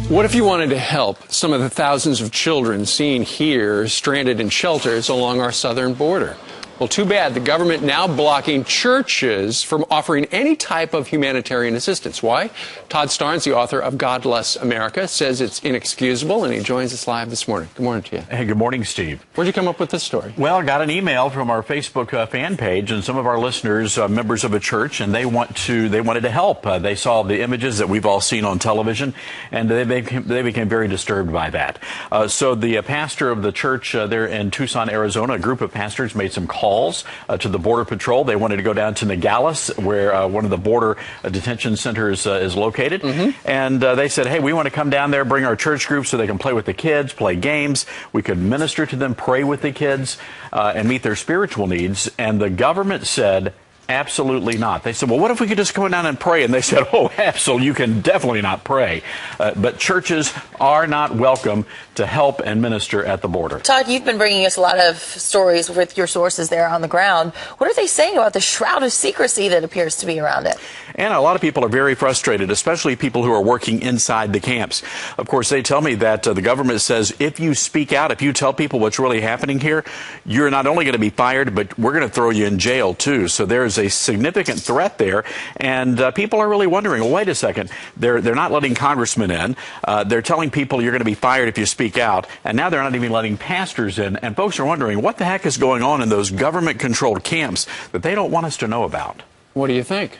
What if you wanted to help some of the thousands of children seen here stranded in shelters along our southern border? Well, too bad. The government now blocking churches from offering any type of humanitarian assistance. Why? Todd Starnes, the author of God Bless America, says it's inexcusable, and he joins us live this morning. Good morning to you. Hey, good morning, Steve. Where'd you come up with this story? Well, I got an email from our Facebook fan page, and some of our listeners, members of a church, and they wanted to help. They saw the images that we've all seen on television, and they became very disturbed by that. So the pastor of the church there in Tucson, Arizona, a group of pastors made some calls to the Border Patrol. They wanted to go down to Nogales, where one of the border detention centers is located. And they said, hey, we want to come down there, bring our church group so they can play with the kids, play games. We could minister to them, pray with the kids, and meet their spiritual needs. And the government said, absolutely not. They said, well, what if we could just go down and pray? And they said, oh, absolutely, you can definitely not pray. But churches are not welcome to help and minister at the border. Todd, you've been bringing us a lot of stories with your sources there on the ground. What are they saying about the shroud of secrecy that appears to be around it? And a lot of people are very frustrated, especially people who are working inside the camps. Of course, they tell me that the government says if you speak out, if you tell people what's really happening here, you're not only going to be fired, but we're going to throw you in jail, too. So there's a significant threat there, and people are really wondering, well, wait a second, they're not letting congressmen in, they're telling people you're going to be fired if you speak out, and now they're not even letting pastors in, and folks are wondering what the heck is going on in those government-controlled camps that they don't want us to know about. What do you think?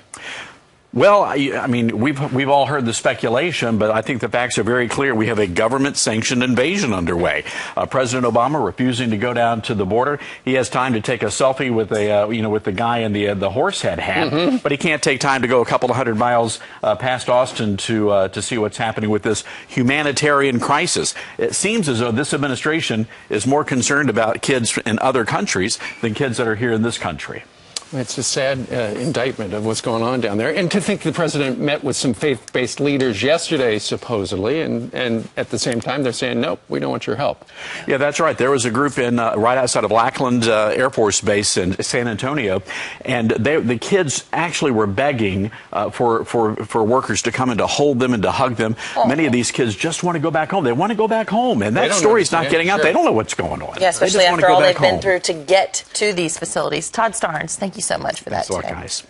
Well, I mean, we've all heard the speculation, but I think the facts are very clear. We have a government-sanctioned invasion underway. President Obama refusing to go down to the border. He has time to take a selfie with with the guy in the horse head hat, but he can't take time to go a couple of hundred miles past Austin to see what's happening with this humanitarian crisis. It seems as though this administration is more concerned about kids in other countries than kids that are here in this country. It's a sad indictment of what's going on down there. And to think the president met with some faith-based leaders yesterday, supposedly, and at the same time they're saying, nope, we don't want your help. Yeah, that's right. There was a group in right outside of Lackland Air Force Base in San Antonio, and the kids actually were begging for workers to come and to hold them and to hug them. Many of these kids just want to go back home. They want to go back home, and that story's not getting out. They don't know what's going on. Yeah, especially after all they've been through to get to these facilities. Todd Starnes, thank you so much for that. Thanks a lot, guys.